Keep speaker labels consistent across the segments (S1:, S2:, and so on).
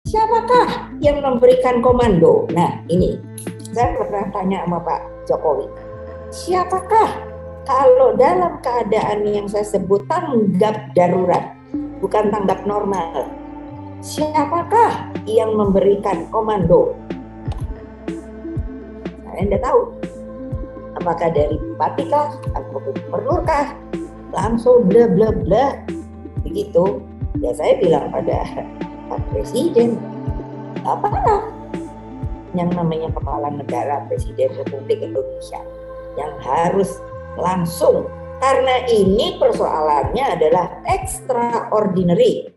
S1: Siapakah yang memberikan komando? Nah, ini saya pernah tanya sama Pak Jokowi. Siapakah kalau dalam keadaan yang saya sebut tanggap darurat, bukan tanggap normal, siapakah yang memberikan komando? Saya tidak tahu. Apakah dari bupati kah, atau gubernur kah, langsung bla bla bla begitu. Ya saya bilang pada Pak Presiden, apalah yang namanya kepala negara, Presiden Republik Indonesia, yang harus langsung, karena ini persoalannya adalah extraordinary.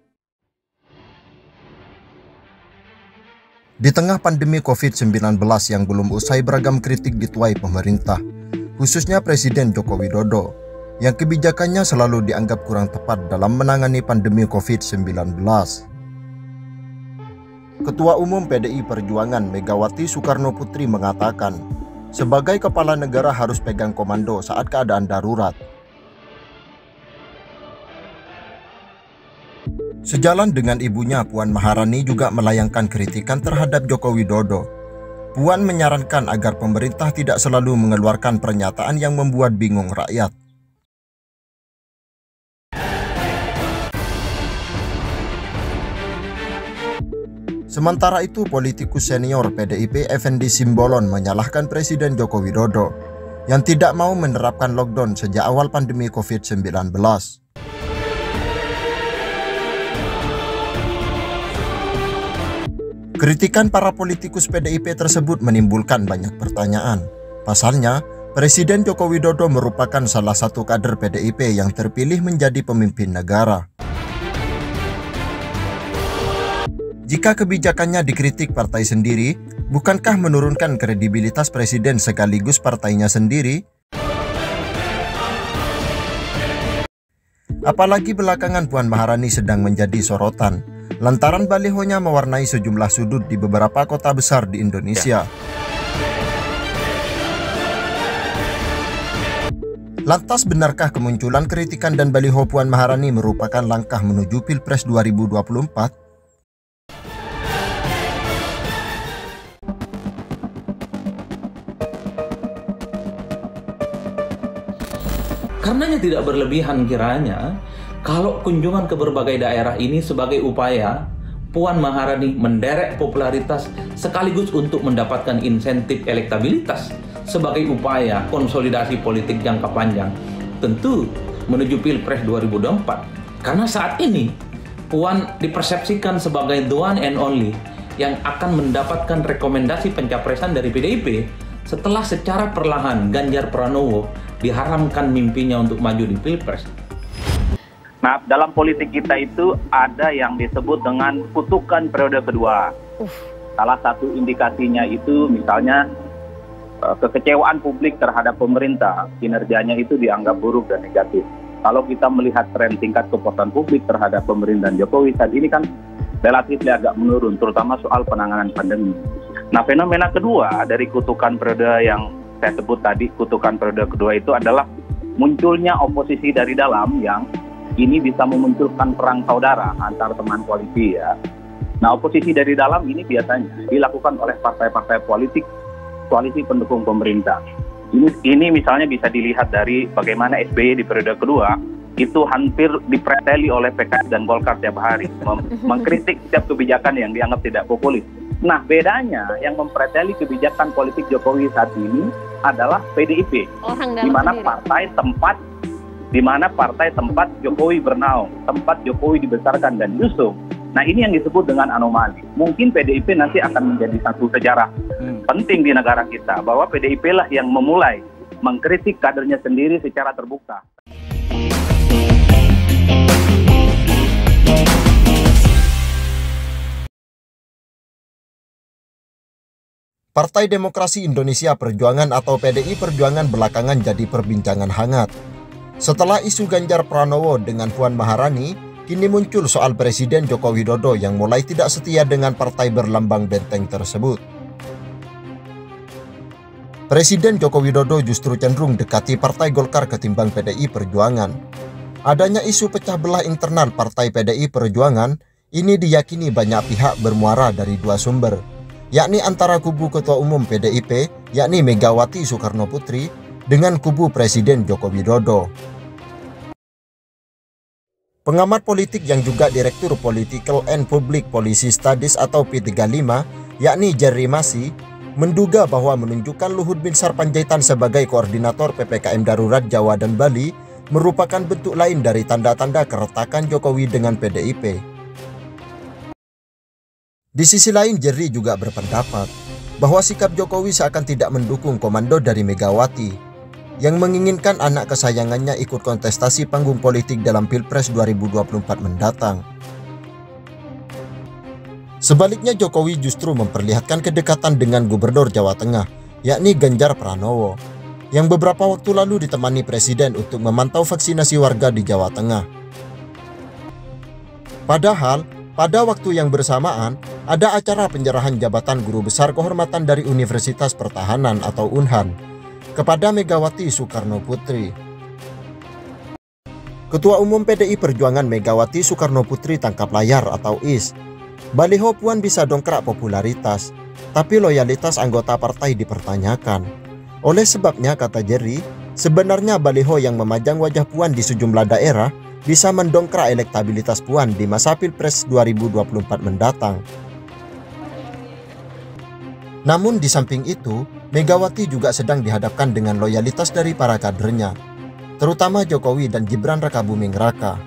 S2: Di tengah pandemi COVID-19 yang belum usai, beragam kritik dituai pemerintah, khususnya Presiden Joko Widodo, yang kebijakannya selalu dianggap kurang tepat dalam menangani pandemi COVID-19. Ketua Umum PDI Perjuangan Megawati Soekarno Putri mengatakan, sebagai kepala negara harus pegang komando saat keadaan darurat. Sejalan dengan ibunya, Puan Maharani juga melayangkan kritikan terhadap Joko Widodo. Puan menyarankan agar pemerintah tidak selalu mengeluarkan pernyataan yang membuat bingung rakyat. Sementara itu, politikus senior PDIP Effendi Simbolon menyalahkan Presiden Joko Widodo yang tidak mau menerapkan lockdown sejak awal pandemi COVID-19. Kritikan para politikus PDIP tersebut menimbulkan banyak pertanyaan. Pasalnya, Presiden Joko Widodo merupakan salah satu kader PDIP yang terpilih menjadi pemimpin negara. Jika kebijakannya dikritik partai sendiri, bukankah menurunkan kredibilitas Presiden sekaligus partainya sendiri? Apalagi belakangan Puan Maharani sedang menjadi sorotan lantaran balihonya mewarnai sejumlah sudut di beberapa kota besar di Indonesia. Lantas benarkah kemunculan kritikan dan baliho Puan Maharani merupakan langkah menuju Pilpres 2024?
S3: Karenanya tidak berlebihan kiranya kalau kunjungan ke berbagai daerah ini sebagai upaya Puan Maharani menderek popularitas sekaligus untuk mendapatkan insentif elektabilitas sebagai upaya konsolidasi politik jangka panjang, tentu menuju Pilpres 2024. Karena saat ini Puan dipersepsikan sebagai the one and only yang akan mendapatkan rekomendasi pencapresan dari PDIP setelah secara perlahan Ganjar Pranowo diharamkan mimpinya untuk maju di Pilpres.
S4: Nah, dalam politik kita itu ada yang disebut dengan kutukan periode kedua. Salah satu indikasinya itu misalnya kekecewaan publik terhadap pemerintah, kinerjanya itu dianggap buruk dan negatif. Kalau kita melihat tren tingkat kepuasan publik terhadap pemerintahan Jokowi saat ini kan relatif agak menurun, terutama soal penanganan pandemi. Nah, fenomena kedua dari kutukan periode yang saya sebut tadi, kutukan periode kedua itu adalah munculnya oposisi dari dalam yang ini bisa memunculkan perang saudara antar teman koalisi ya. Nah, oposisi dari dalam ini biasanya dilakukan oleh partai-partai politik koalisi pendukung pemerintah. Ini misalnya bisa dilihat dari bagaimana SBY di periode kedua itu hampir dipreteli oleh PKS dan Golkar tiap hari, mengkritik setiap kebijakan yang dianggap tidak populis. Nah, bedanya yang mempreteli kebijakan politik Jokowi saat ini adalah PDIP, di mana partai tempat Jokowi bernaung, tempat Jokowi dibesarkan dan diusung. Nah, ini yang disebut dengan anomali. Mungkin PDIP nanti akan menjadi satu sejarah penting di negara kita, bahwa PDIP lah yang memulai mengkritik kadernya sendiri secara terbuka.
S2: Partai Demokrasi Indonesia Perjuangan atau PDI Perjuangan belakangan jadi perbincangan hangat. Setelah isu Ganjar Pranowo dengan Puan Maharani, kini muncul soal Presiden Joko Widodo yang mulai tidak setia dengan partai berlambang benteng tersebut. Presiden Joko Widodo justru cenderung dekati Partai Golkar ketimbang PDI Perjuangan. Adanya isu pecah belah internal Partai PDI Perjuangan Ini diyakini banyak pihak bermuara dari dua sumber, yakni antara kubu Ketua Umum PDIP, yakni Megawati Soekarno Putri, dengan kubu Presiden Joko Widodo. Pengamat politik yang juga Direktur Political and Public Policy Studies atau P35, yakni Jerry Masi, menduga bahwa menunjukkan Luhut Binsar Panjaitan sebagai koordinator PPKM Darurat Jawa dan Bali merupakan bentuk lain dari tanda-tanda keretakan Jokowi dengan PDIP. Di sisi lain, Jerry juga berpendapat bahwa sikap Jokowi seakan tidak mendukung komando dari Megawati yang menginginkan anak kesayangannya ikut kontestasi panggung politik dalam Pilpres 2024 mendatang. Sebaliknya, Jokowi justru memperlihatkan kedekatan dengan Gubernur Jawa Tengah, yakni Ganjar Pranowo, yang beberapa waktu lalu ditemani Presiden untuk memantau vaksinasi warga di Jawa Tengah. Padahal, pada waktu yang bersamaan, ada acara penyerahan jabatan Guru Besar Kehormatan dari Universitas Pertahanan atau UNHAN kepada Megawati Soekarno Putri. Ketua Umum PDI Perjuangan Megawati Soekarno Putri tangkap layar atau IS. Baliho Puan bisa dongkrak popularitas, tapi loyalitas anggota partai dipertanyakan. Oleh sebabnya, kata Jerry, sebenarnya baliho yang memajang wajah Puan di sejumlah daerah bisa mendongkrak elektabilitas Puan di masa Pilpres 2024 mendatang. Namun di samping itu, Megawati juga sedang dihadapkan dengan loyalitas dari para kadernya, terutama Jokowi dan Gibran Rakabuming Raka.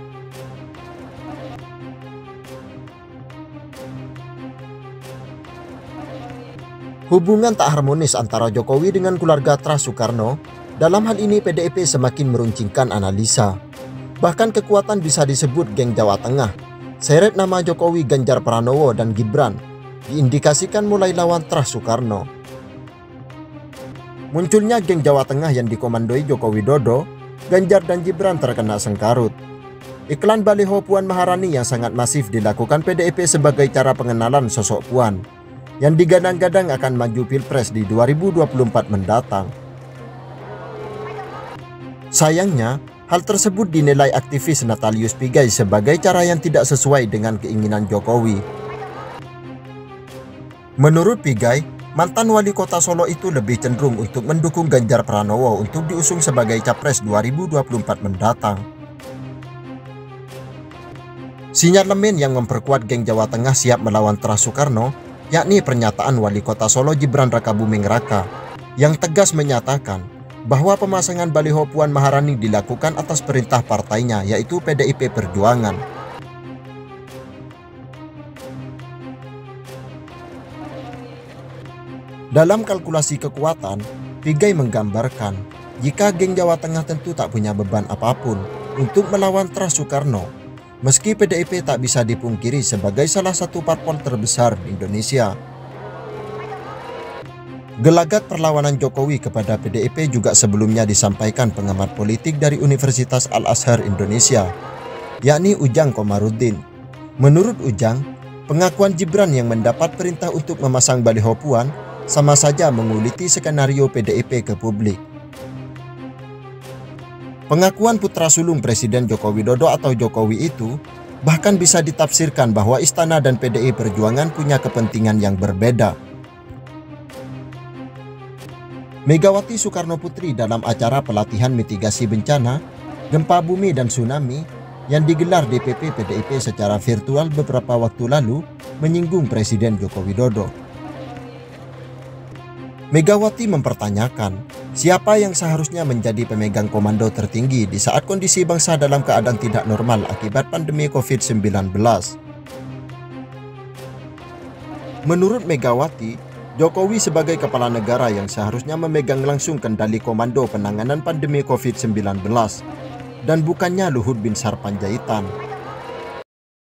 S2: Hubungan tak harmonis antara Jokowi dengan keluarga Trust Soekarno, dalam hal ini PDIP semakin meruncingkan analisa. Bahkan kekuatan bisa disebut geng Jawa Tengah. Seret nama Jokowi, Ganjar Pranowo, dan Gibran diindikasikan mulai lawan Trust Soekarno. Munculnya geng Jawa Tengah yang dikomandoi Joko Widodo, Ganjar dan Gibran terkena sengkarut. Iklan baliho Puan Maharani yang sangat masif dilakukan PDIP sebagai cara pengenalan sosok Puan yang digadang-gadang akan maju Pilpres di 2024 mendatang. Sayangnya, hal tersebut dinilai aktivis Natalius Pigai sebagai cara yang tidak sesuai dengan keinginan Jokowi. Menurut Pigai, mantan wali kota Solo itu lebih cenderung untuk mendukung Ganjar Pranowo untuk diusung sebagai capres 2024 mendatang. Sinyalemen yang memperkuat geng Jawa Tengah siap melawan Trust Soekarno, yakni pernyataan wali kota Solo Gibran Rakabuming Raka yang tegas menyatakan bahwa pemasangan baliho Puan Maharani dilakukan atas perintah partainya, yaitu PDIP Perjuangan. Dalam kalkulasi kekuatan, Pigai menggambarkan jika geng Jawa Tengah tentu tak punya beban apapun untuk melawan Trust Soekarno, meski PDIP tak bisa dipungkiri sebagai salah satu parpol terbesar di Indonesia. Gelagat perlawanan Jokowi kepada PDIP juga sebelumnya disampaikan pengamat politik dari Universitas Al-Azhar Indonesia, yakni Ujang Komarudin. Menurut Ujang, pengakuan Gibran yang mendapat perintah untuk memasang baliho Puan sama saja menguliti skenario PDIP ke publik. Pengakuan putra sulung Presiden Joko Widodo atau Jokowi itu bahkan bisa ditafsirkan bahwa Istana dan PDI Perjuangan punya kepentingan yang berbeda. Megawati Soekarno Putri dalam acara pelatihan mitigasi bencana, gempa bumi dan tsunami yang digelar DPP PDIP secara virtual beberapa waktu lalu menyinggung Presiden Joko Widodo. Megawati mempertanyakan siapa yang seharusnya menjadi pemegang komando tertinggi di saat kondisi bangsa dalam keadaan tidak normal akibat pandemi COVID-19. Menurut Megawati, Jokowi sebagai kepala negara yang seharusnya memegang langsung kendali komando penanganan pandemi COVID-19 dan bukannya Luhut Binsar Panjaitan.